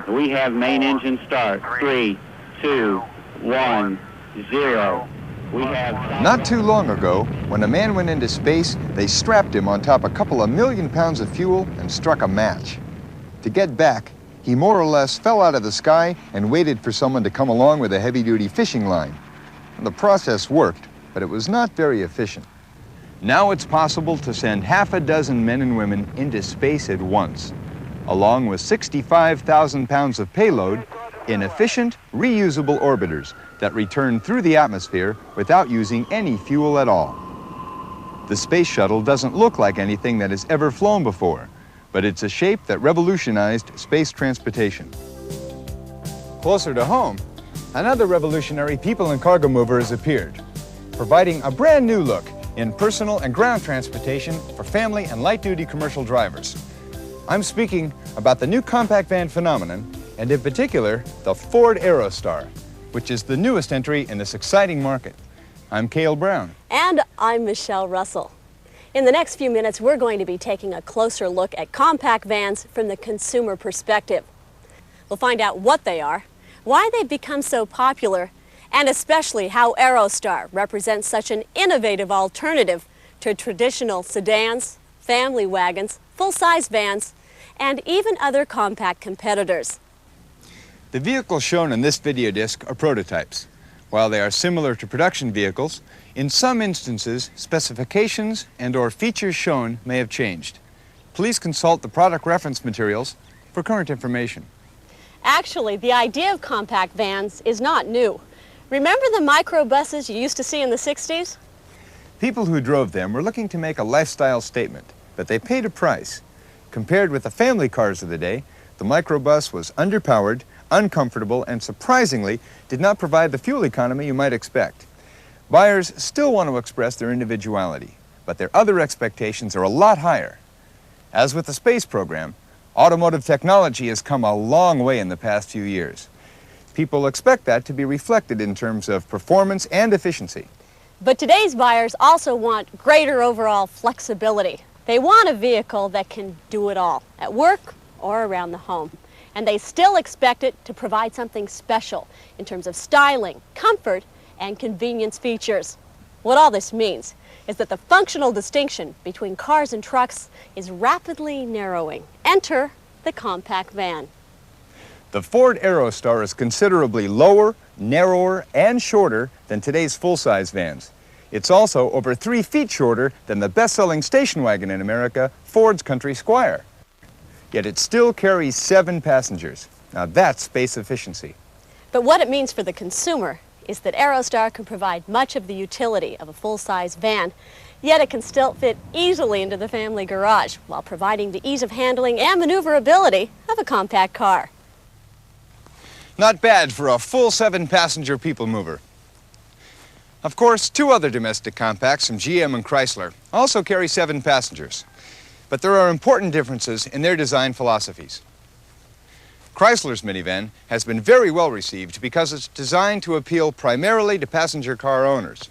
We have main engine start. 3, 2, 1, 0. We have... Not too long ago, when a man went into space, they strapped him on top a couple of million pounds of fuel and struck a match. To get back, he more or less fell out of the sky and waited for someone to come along with a heavy-duty fishing line. The process worked, but it was not very efficient. Now it's possible to send half a dozen men and women into space at once, along with 65,000 pounds of payload in efficient, reusable orbiters that return through the atmosphere without using any fuel at all. The space shuttle doesn't look like anything that has ever flown before, but it's a shape that revolutionized space transportation. Closer to home, another revolutionary people and cargo mover has appeared, providing a brand new look in personal and ground transportation for family and light-duty commercial drivers. I'm speaking about the new compact van phenomenon, and in particular, the Ford Aerostar, which is the newest entry in this exciting market. I'm Cale Brown. And I'm Michelle Russell. In the next few minutes, we're going to be taking a closer look at compact vans from the consumer perspective. We'll find out what they are, why they've become so popular, and especially how Aerostar represents such an innovative alternative to traditional sedans, family wagons, full-size vans, and even other compact competitors. The vehicles shown in this video disc are prototypes. While they are similar to production vehicles, in some instances, specifications and/or features shown may have changed. Please consult the product reference materials for current information. Actually, the idea of compact vans is not new. Remember the microbuses you used to see in the 60s? People who drove them were looking to make a lifestyle statement, but they paid a price. Compared with the family cars of the day, the microbus was underpowered, uncomfortable, and surprisingly did not provide the fuel economy you might expect. Buyers still want to express their individuality, but their other expectations are a lot higher. As with the space program, automotive technology has come a long way in the past few years. People expect that to be reflected in terms of performance and efficiency. But today's buyers also want greater overall flexibility. They want a vehicle that can do it all, at work or around the home. And they still expect it to provide something special in terms of styling, comfort, and convenience features. What all this means is that the functional distinction between cars and trucks is rapidly narrowing. Enter the compact van. The Ford Aerostar is considerably lower, narrower, and shorter than today's full-size vans. It's also over 3 feet shorter than the best-selling station wagon in America, Ford's Country Squire. Yet it still carries 7 passengers. Now that's space efficiency. But what it means for the consumer is that Aerostar can provide much of the utility of a full-size van, yet it can still fit easily into the family garage while providing the ease of handling and maneuverability of a compact car. Not bad for a full 7-passenger people mover. Of course, 2 other domestic compacts from GM and Chrysler also carry 7 passengers. But there are important differences in their design philosophies. Chrysler's minivan has been very well received because it's designed to appeal primarily to passenger car owners.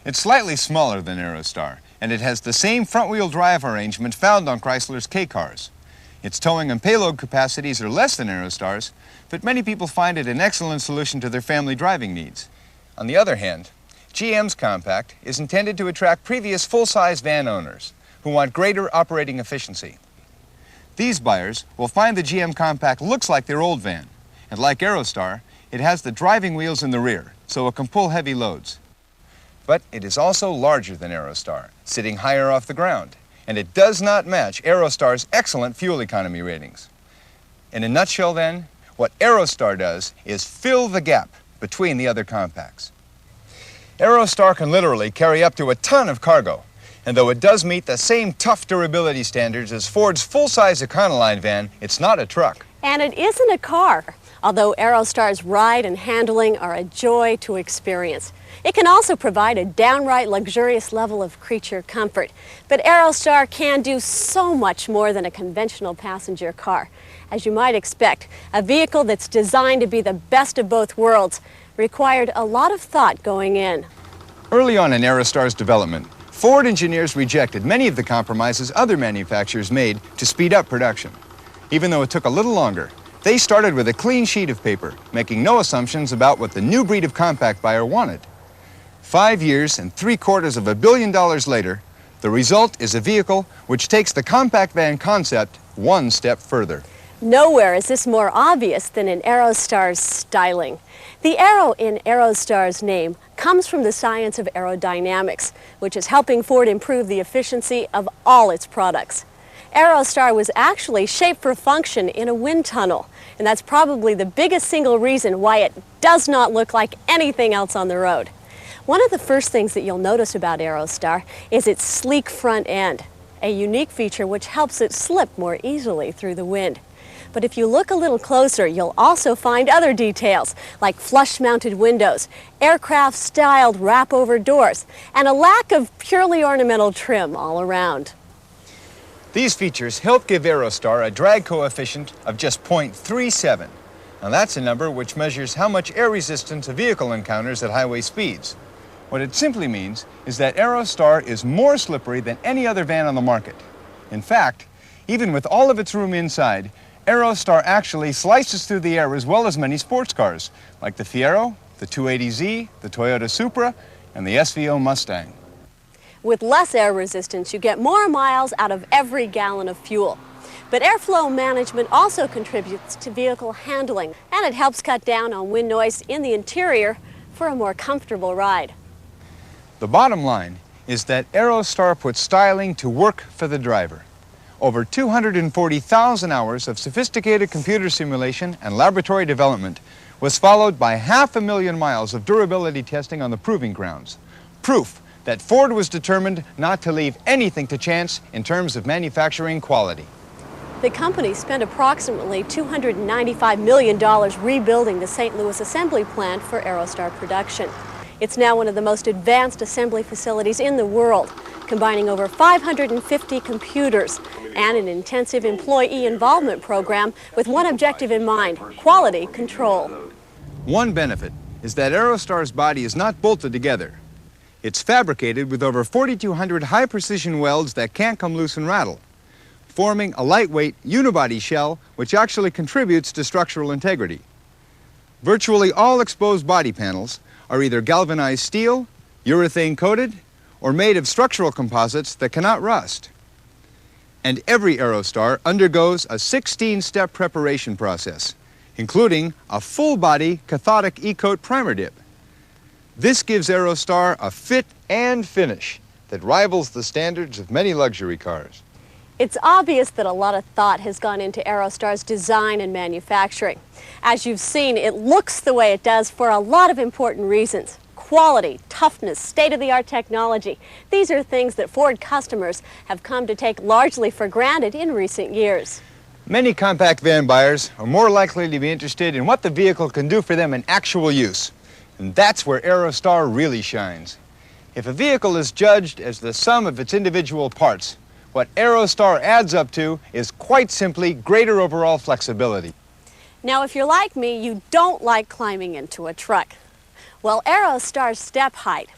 It's slightly smaller than Aerostar, and it has the same front-wheel drive arrangement found on Chrysler's K-cars. Its towing and payload capacities are less than Aerostar's, but many people find it an excellent solution to their family driving needs. On the other hand, GM's compact is intended to attract previous full-size van owners who want greater operating efficiency. These buyers will find the GM compact looks like their old van, and like Aerostar, it has the driving wheels in the rear, so it can pull heavy loads. But it is also larger than Aerostar, sitting higher off the ground, and it does not match Aerostar's excellent fuel economy ratings. In a nutshell then, what Aerostar does is fill the gap between the other compacts. Aerostar can literally carry up to a ton of cargo, and though it does meet the same tough durability standards as Ford's full-size Econoline van, it's not a truck. And it isn't a car, although Aerostar's ride and handling are a joy to experience. It can also provide a downright luxurious level of creature comfort. But Aerostar can do so much more than a conventional passenger car. As you might expect, a vehicle that's designed to be the best of both worlds required a lot of thought going in. Early on in Aerostar's development, Ford engineers rejected many of the compromises other manufacturers made to speed up production. Even though it took a little longer, They started with a clean sheet of paper, making no assumptions about what the new breed of compact buyer wanted. 5 years and $750 million later, the result is a vehicle which takes the compact van concept one step further. Nowhere is this more obvious than in Aerostar's styling. The aero in Aerostar's name comes from the science of aerodynamics, which is helping Ford improve the efficiency of all its products. Aerostar was actually shaped for function in a wind tunnel, and that's probably the biggest single reason why it does not look like anything else on the road. One of the first things that you'll notice about Aerostar is its sleek front end, a unique feature which helps it slip more easily through the wind. But if you look a little closer, you'll also find other details, like flush-mounted windows, aircraft-styled wrap-over doors, and a lack of purely ornamental trim all around. These features help give Aerostar a drag coefficient of just 0.37. Now that's a number which measures how much air resistance a vehicle encounters at highway speeds. What it simply means is that Aerostar is more slippery than any other van on the market. In fact, even with all of its room inside, Aerostar actually slices through the air as well as many sports cars, like the Fiero, the 280Z, the Toyota Supra, and the SVO Mustang. With less air resistance, you get more miles out of every gallon of fuel. But airflow management also contributes to vehicle handling, and it helps cut down on wind noise in the interior for a more comfortable ride. The bottom line is that Aerostar puts styling to work for the driver. Over 240,000 hours of sophisticated computer simulation and laboratory development was followed by 500,000 miles of durability testing on the proving grounds. Proof that Ford was determined not to leave anything to chance in terms of manufacturing quality. The company spent approximately $295 million rebuilding the St. Louis assembly plant for Aerostar production. It's now one of the most advanced assembly facilities in the world, combining over 550 computers and an intensive employee involvement program with one objective in mind: quality control. One benefit is that Aerostar's body is not bolted together. It's fabricated with over 4,200 high-precision welds that can't come loose and rattle, forming a lightweight unibody shell which actually contributes to structural integrity. Virtually all exposed body panels are either galvanized steel, urethane-coated, or made of structural composites that cannot rust. And every Aerostar undergoes a 16-step preparation process, including a full-body cathodic E-coat primer dip. This gives Aerostar a fit and finish that rivals the standards of many luxury cars. It's obvious that a lot of thought has gone into Aerostar's design and manufacturing. As you've seen, it looks the way it does for a lot of important reasons. Quality, toughness, state-of-the-art technology. These are things that Ford customers have come to take largely for granted in recent years. Many compact van buyers are more likely to be interested in what the vehicle can do for them in actual use. And that's where Aerostar really shines. If a vehicle is judged as the sum of its individual parts, what Aerostar adds up to is quite simply greater overall flexibility. Now, if you're like me, you don't like climbing into a truck. Well, Aerostar's step height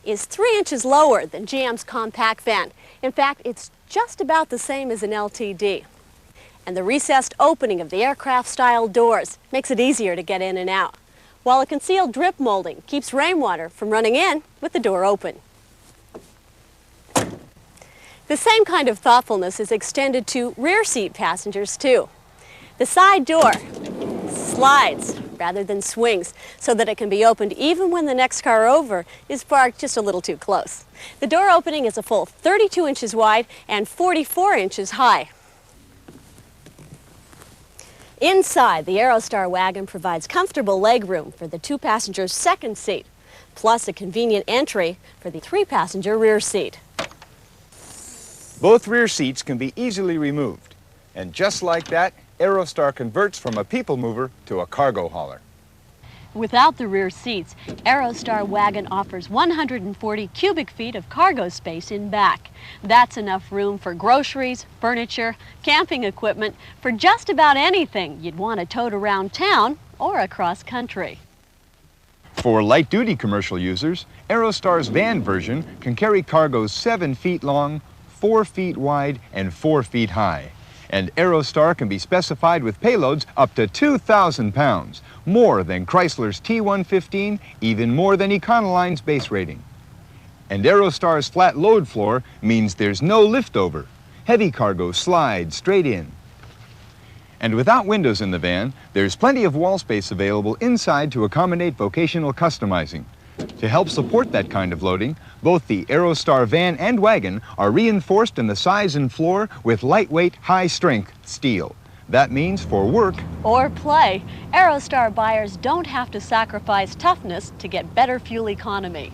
is 3 inches lower than GM's compact van. In fact, it's just about the same as an LTD. And the recessed opening of the aircraft-style doors makes it easier to get in and out, while a concealed drip molding keeps rainwater from running in with the door open. The same kind of thoughtfulness is extended to rear seat passengers, too. The side door slides rather than swings so that it can be opened even when the next car over is parked just a little too close. The door opening is a full 32 inches wide and 44 inches high. Inside, the Aerostar wagon provides comfortable legroom for the 2-passenger second seat, plus a convenient entry for the 3-passenger rear seat. Both rear seats can be easily removed, and just like that, Aerostar converts from a people mover to a cargo hauler. Without the rear seats, Aerostar wagon offers 140 cubic feet of cargo space in back. That's enough room for groceries, furniture, camping equipment, for just about anything you'd want to tote around town or across country. For light-duty commercial users, Aerostar's van version can carry cargoes 7 feet long, 4 feet wide, and 4 feet high. And Aerostar can be specified with payloads up to 2,000 pounds, more than Chrysler's T115, even more than Econoline's base rating. And Aerostar's flat load floor means there's no liftover. Heavy cargo slides straight in. And without windows in the van, there's plenty of wall space available inside to accommodate vocational customizing. To help support that kind of loading, both the Aerostar van and wagon are reinforced in the sides and floor with lightweight, high-strength steel. That means for work or play, Aerostar buyers don't have to sacrifice toughness to get better fuel economy.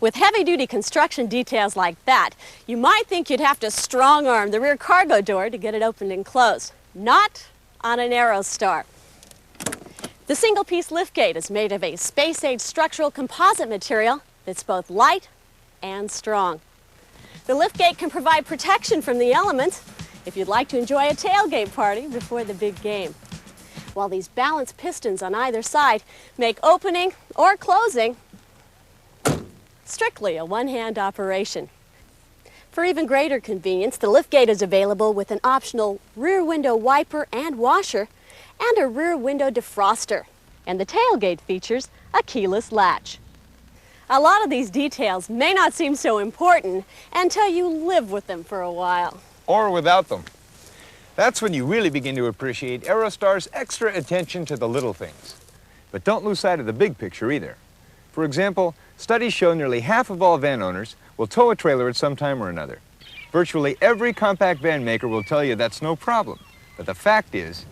With heavy-duty construction details like that, you might think you'd have to strong-arm the rear cargo door to get it opened and closed. Not on an Aerostar. The single-piece liftgate is made of a space-age structural composite material that's both light and strong. The liftgate can provide protection from the elements if you'd like to enjoy a tailgate party before the big game. While these balanced pistons on either side make opening or closing strictly a one-hand operation. For even greater convenience, the liftgate is available with an optional rear window wiper and washer and a rear window defroster. And the tailgate features a keyless latch. A lot of these details may not seem so important until you live with them for a while. or without them. That's when you really begin to appreciate Aerostar's extra attention to the little things. But don't lose sight of the big picture either. For example, studies show nearly half of all van owners will tow a trailer at some time or another. Virtually every compact van maker will tell you that's no problem. But the fact is,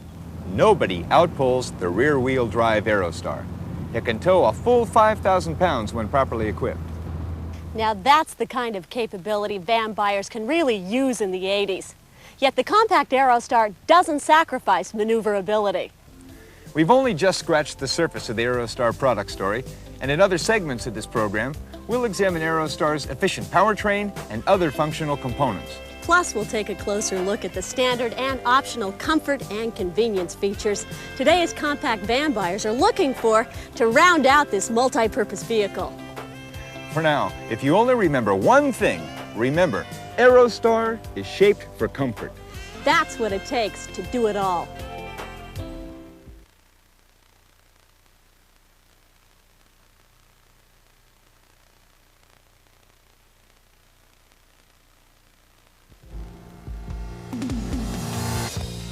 nobody outpulls the rear-wheel drive Aerostar. It can tow a full 5,000 pounds when properly equipped. Now that's the kind of capability van buyers can really use in the 80s. Yet the compact Aerostar doesn't sacrifice maneuverability. We've only just scratched the surface of the Aerostar product story, and in other segments of this program, we'll examine Aerostar's efficient powertrain and other functional components. Plus, we'll take a closer look at the standard and optional comfort and convenience features today's compact van buyers are looking for to round out this multi-purpose vehicle. For now, if you only remember one thing, remember, Aerostar is shaped for comfort. That's what it takes to do it all.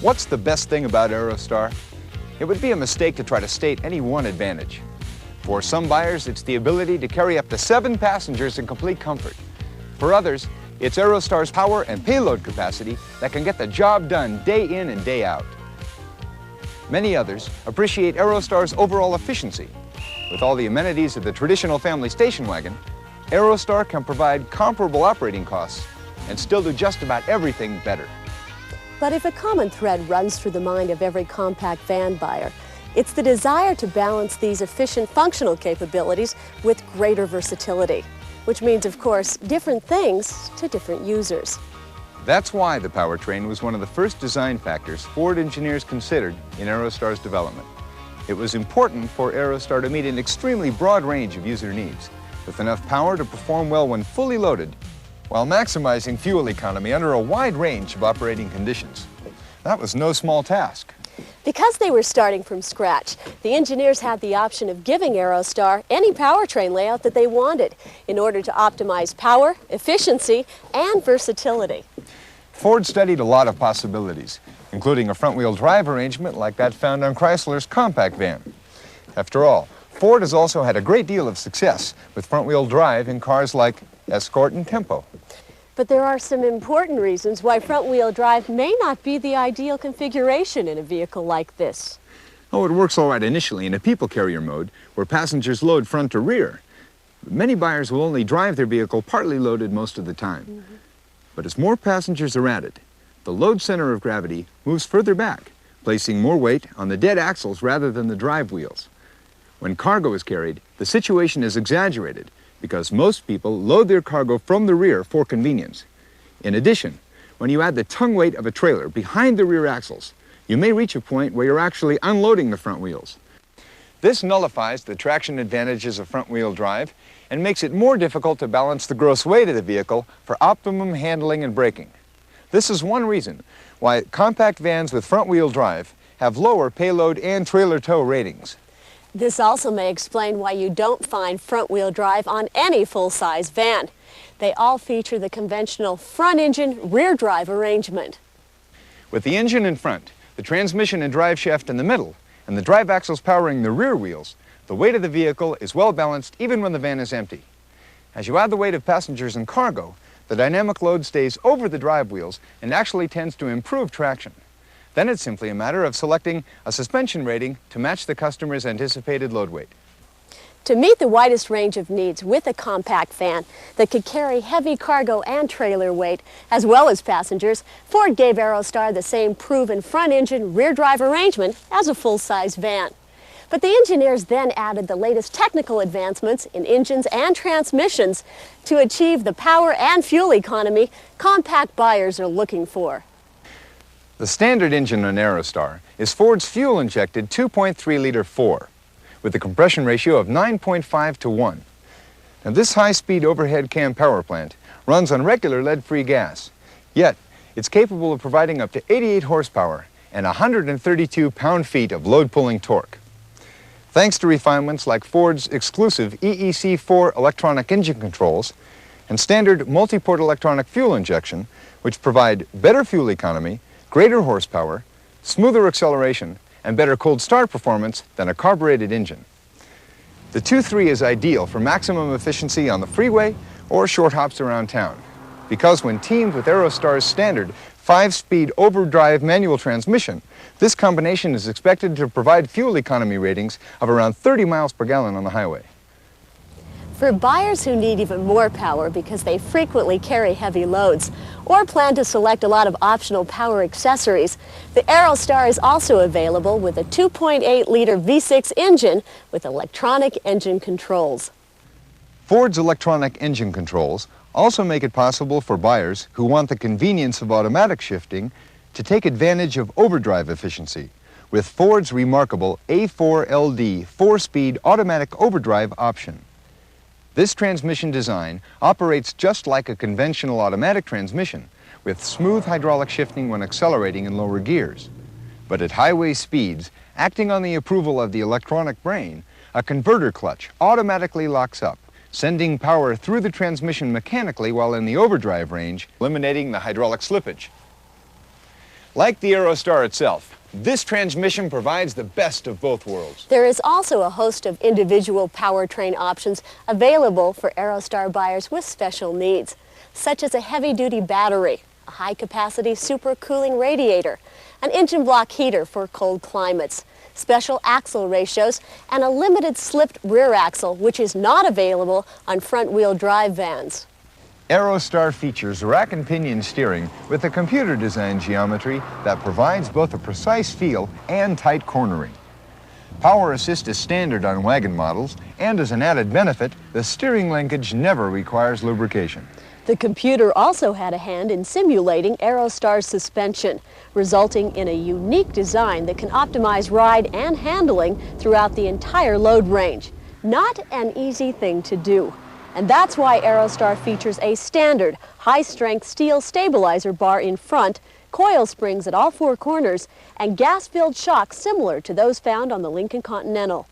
What's the best thing about Aerostar? It would be a mistake to try to state any one advantage. For some buyers, it's the ability to carry up to 7 passengers in complete comfort. For others, it's Aerostar's power and payload capacity that can get the job done day in and day out. Many others appreciate Aerostar's overall efficiency. With all the amenities of the traditional family station wagon, Aerostar can provide comparable operating costs and still do just about everything better. But if a common thread runs through the mind of every compact van buyer, it's the desire to balance these efficient functional capabilities with greater versatility, which means, of course, different things to different users. That's why the powertrain was one of the first design factors Ford engineers considered in Aerostar's development. It was important for Aerostar to meet an extremely broad range of user needs, with enough power to perform well when fully loaded, while maximizing fuel economy under a wide range of operating conditions. That was no small task. Because they were starting from scratch, the engineers had the option of giving Aerostar any powertrain layout that they wanted in order to optimize power, efficiency, and versatility. Ford studied a lot of possibilities, including a front-wheel drive arrangement like that found on Chrysler's compact van. After all, Ford has also had a great deal of success with front-wheel drive in cars like Escort and Tempo. But there are some important reasons why front-wheel drive may not be the ideal configuration in a vehicle like this. Oh, it works all right initially in a people carrier mode where passengers load front to rear. Many buyers will only drive their vehicle partly loaded most of the time. But as more passengers are added, the load center of gravity moves further back, placing more weight on the dead axles rather than the drive wheels. When cargo is carried, the situation is exaggerated because most people load their cargo from the rear for convenience. In addition, when you add the tongue weight of a trailer behind the rear axles, you may reach a point where you're actually unloading the front wheels. This nullifies the traction advantages of front-wheel drive and makes it more difficult to balance the gross weight of the vehicle for optimum handling and braking. This is one reason why compact vans with front-wheel drive have lower payload and trailer tow ratings. This also may explain why you don't find front-wheel drive on any full-size van. They all feature the conventional front-engine, rear-drive arrangement. With the engine in front, the transmission and drive shaft in the middle, and the drive axles powering the rear wheels, the weight of the vehicle is well balanced even when the van is empty. As you add the weight of passengers and cargo, the dynamic load stays over the drive wheels and actually tends to improve traction. Then it's simply a matter of selecting a suspension rating to match the customer's anticipated load weight. To meet the widest range of needs with a compact van that could carry heavy cargo and trailer weight, as well as passengers, Ford gave Aerostar the same proven front-engine, rear-drive arrangement as a full-size van. But the engineers then added the latest technical advancements in engines and transmissions to achieve the power and fuel economy compact buyers are looking for. The standard engine on Aerostar is Ford's fuel-injected 2.3-liter 4, with a compression ratio of 9.5 to 1. Now, this high-speed overhead cam power plant runs on regular lead-free gas, yet it's capable of providing up to 88 horsepower and 132 pound-feet of load-pulling torque. Thanks to refinements like Ford's exclusive EEC4 electronic engine controls and standard multi-port electronic fuel injection, which provide better fuel economy, greater horsepower, smoother acceleration, and better cold start performance than a carbureted engine. The 2.3 is ideal for maximum efficiency on the freeway or short hops around town, because when teamed with Aerostar's standard 5-speed overdrive manual transmission, this combination is expected to provide fuel economy ratings of around 30 miles per gallon on the highway. For buyers who need even more power because they frequently carry heavy loads or plan to select a lot of optional power accessories, the Aerostar is also available with a 2.8-liter V6 engine with electronic engine controls. Ford's electronic engine controls also make it possible for buyers who want the convenience of automatic shifting to take advantage of overdrive efficiency with Ford's remarkable A4LD 4-speed automatic overdrive option. This transmission design operates just like a conventional automatic transmission, with smooth hydraulic shifting when accelerating in lower gears. But at highway speeds, acting on the approval of the electronic brain, a converter clutch automatically locks up, sending power through the transmission mechanically while in the overdrive range, eliminating the hydraulic slippage. Like the Aerostar itself, this transmission provides the best of both worlds. There is also a host of individual powertrain options available for Aerostar buyers with special needs, such as a heavy-duty battery, a high-capacity supercooling radiator, an engine block heater for cold climates, special axle ratios, and a limited slipped rear axle, which is not available on front-wheel drive vans. Aerostar features rack and pinion steering with a computer-designed geometry that provides both a precise feel and tight cornering. Power assist is standard on wagon models, and as an added benefit, the steering linkage never requires lubrication. The computer also had a hand in simulating Aerostar's suspension, resulting in a unique design that can optimize ride and handling throughout the entire load range. Not an easy thing to do. And that's why Aerostar features a standard high-strength steel stabilizer bar in front, coil springs at all 4 corners, and gas-filled shocks similar to those found on the Lincoln Continental.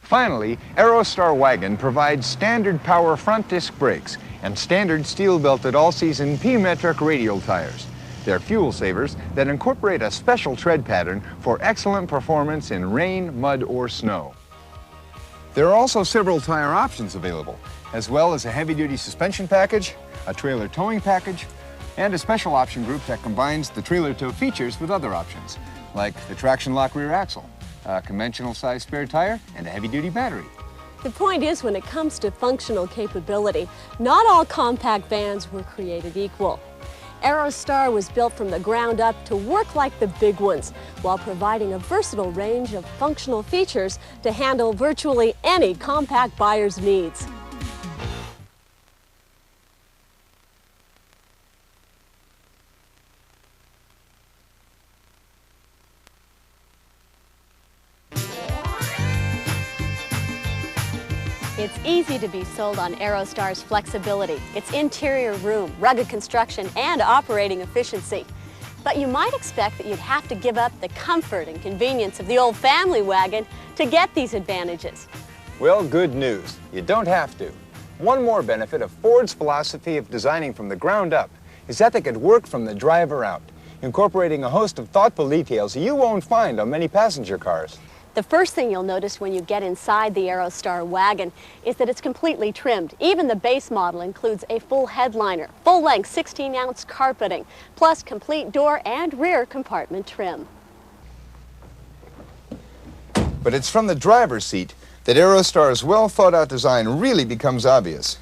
Finally, Aerostar Wagon provides standard power front disc brakes and standard steel-belted all-season P-metric radial tires. They're fuel savers that incorporate a special tread pattern for excellent performance in rain, mud, or snow. There are also several tire options available, as well as a heavy-duty suspension package, a trailer towing package, and a special option group that combines the trailer tow features with other options, like the traction lock rear axle, a conventional size spare tire, and a heavy-duty battery. The point is, when it comes to functional capability, not all compact vans were created equal. Aerostar was built from the ground up to work like the big ones, while providing a versatile range of functional features to handle virtually any compact buyer's needs. It's easy to be sold on Aerostar's flexibility, its interior room, rugged construction, and operating efficiency. But you might expect that you'd have to give up the comfort and convenience of the old family wagon to get these advantages. Well, good news. You don't have to. One more benefit of Ford's philosophy of designing from the ground up is that they could work from the driver out, incorporating a host of thoughtful details you won't find on many passenger cars. The first thing you'll notice when you get inside the Aerostar wagon is that it's completely trimmed. Even the base model includes a full headliner, full-length 16-ounce carpeting, plus complete door and rear compartment trim. But it's from the driver's seat that Aerostar's well-thought-out design really becomes obvious.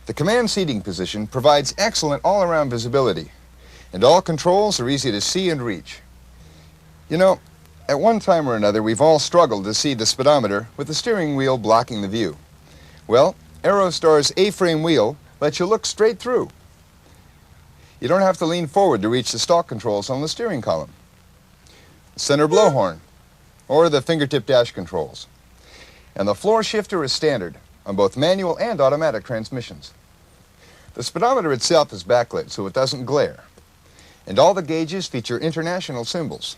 The command seating position provides excellent all-around visibility, and all controls are easy to see and reach. You know, at one time or another, we've all struggled to see the speedometer with the steering wheel blocking the view. Well, Aerostar's A-frame wheel lets you look straight through. You don't have to lean forward to reach the stalk controls on the steering column, the center blowhorn, or the fingertip dash controls. And the floor shifter is standard on both manual and automatic transmissions. The speedometer itself is backlit so it doesn't glare, and all the gauges feature international symbols.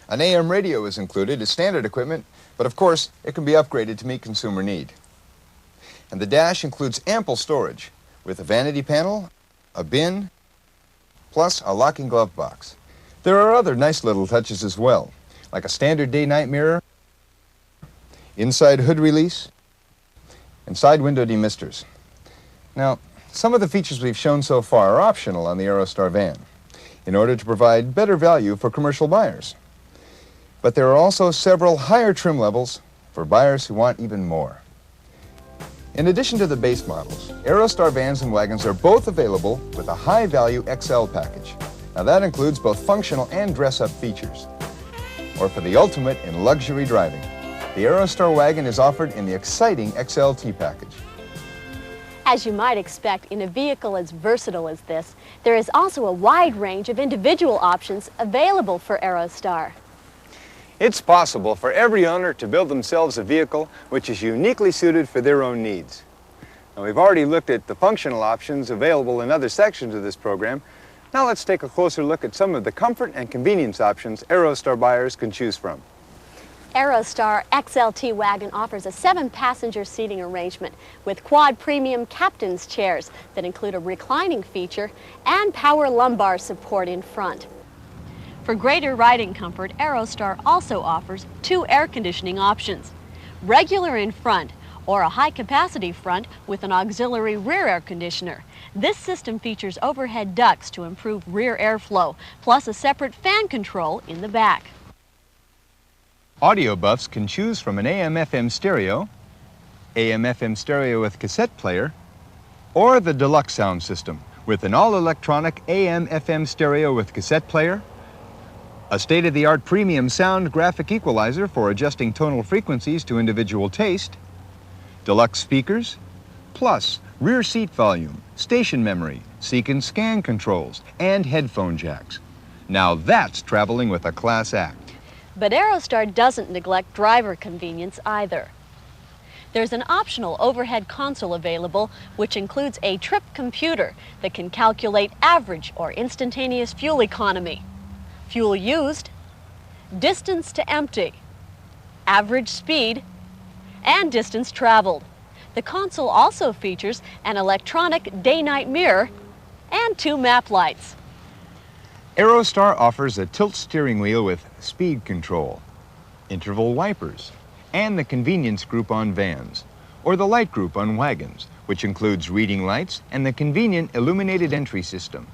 An AM radio is included as standard equipment, but of course it can be upgraded to meet consumer need. And the dash includes ample storage with a vanity panel, a bin, plus a locking glove box. There are other nice little touches as well, like a standard day-night mirror, inside hood release, and side window demisters. Now, some of the features we've shown so far are optional on the Aerostar van in order to provide better value for commercial buyers. But there are also several higher trim levels for buyers who want even more. In addition to the base models, Aerostar vans and wagons are both available with a high-value XL package. Now that includes both functional and dress-up features. Or for the ultimate in luxury driving, the Aerostar wagon is offered in the exciting XLT package. As you might expect in a vehicle as versatile as this, there is also a wide range of individual options available for Aerostar. It's possible for every owner to build themselves a vehicle which is uniquely suited for their own needs. Now, we've already looked at the functional options available in other sections of this program. Now let's take a closer look at some of the comfort and convenience options Aerostar buyers can choose from. Aerostar XLT wagon offers a 7-passenger seating arrangement with quad premium captain's chairs that include a reclining feature and power lumbar support in front. For greater riding comfort, Aerostar also offers 2 air conditioning options, regular in front or a high-capacity front with an auxiliary rear air conditioner. This system features overhead ducts to improve rear airflow, plus a separate fan control in the back. Audio buffs can choose from an AM/FM stereo, AM/FM stereo with cassette player, or the deluxe sound system with an all-electronic AM/FM stereo with cassette player, a state-of-the-art premium sound graphic equalizer for adjusting tonal frequencies to individual taste, deluxe speakers, plus rear seat volume, station memory, seek and scan controls, and headphone jacks. Now that's traveling with a class act. But Aerostar doesn't neglect driver convenience either. There's an optional overhead console available which includes a trip computer that can calculate average or instantaneous fuel economy, fuel used, distance to empty, average speed, and distance traveled. The console also features an electronic day-night mirror and 2 map lights. Aerostar offers a tilt steering wheel with speed control, interval wipers, and the convenience group on vans, or the light group on wagons, which includes reading lights and the convenient illuminated entry system.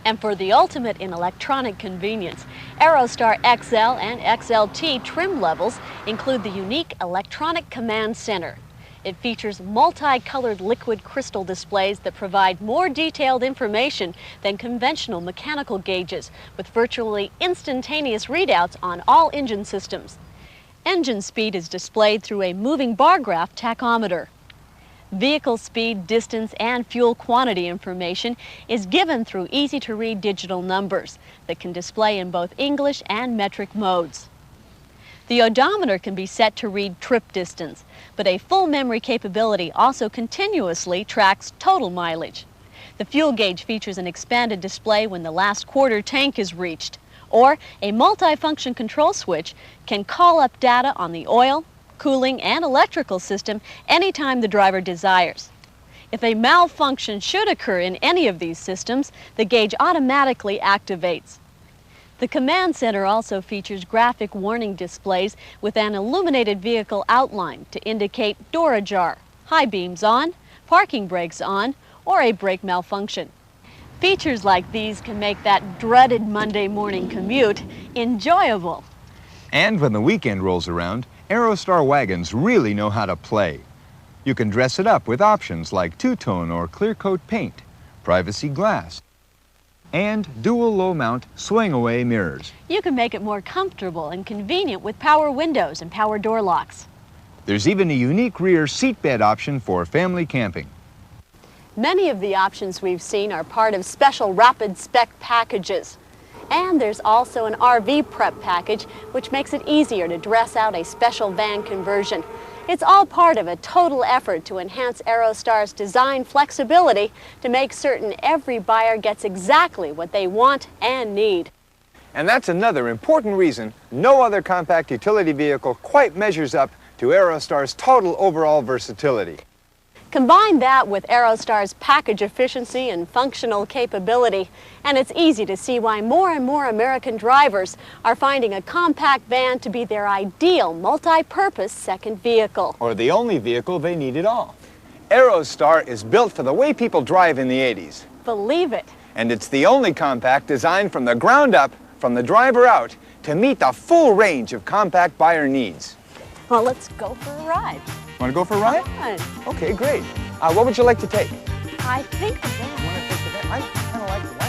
And for the ultimate in electronic convenience, Aerostar XL and XLT trim levels include the unique electronic command center. It features multicolored liquid crystal displays that provide more detailed information than conventional mechanical gauges, with virtually instantaneous readouts on all engine systems. Engine speed is displayed through a moving bar graph tachometer. Vehicle speed, distance, and fuel quantity information is given through easy-to-read digital numbers that can display in both English and metric modes. The odometer can be set to read trip distance, but a full memory capability also continuously tracks total mileage. The fuel gauge features an expanded display when the last quarter tank is reached, or a multi-function control switch can call up data on the oil, cooling, and electrical system anytime the driver desires. If a malfunction should occur in any of these systems, the gauge automatically activates. The command center also features graphic warning displays with an illuminated vehicle outline to indicate door ajar, high beams on, parking brakes on, or a brake malfunction. Features like these can make that dreaded Monday morning commute enjoyable. And when the weekend rolls around, Aerostar wagons really know how to play. You can dress it up with options like two-tone or clear coat paint, privacy glass, and dual low-mount swing-away mirrors. You can make it more comfortable and convenient with power windows and power door locks. There's even a unique rear seatbed option for family camping. Many of the options we've seen are part of special rapid spec packages. And there's also an RV prep package, which makes it easier to dress out a special van conversion. It's all part of a total effort to enhance Aerostar's design flexibility to make certain every buyer gets exactly what they want and need. And that's another important reason no other compact utility vehicle quite measures up to Aerostar's total overall versatility. Combine that with Aerostar's package efficiency and functional capability, and it's easy to see why more and more American drivers are finding a compact van to be their ideal multi-purpose second vehicle. Or the only vehicle they need at all. Aerostar is built for the way people drive in the 80s. Believe it. And it's the only compact designed from the ground up, from the driver out, to meet the full range of compact buyer needs. Well, let's go for a ride. Want to go for a ride? Come on. Okay, great. What would you like to take? I think the van. Want to take the van? I kind of like the van.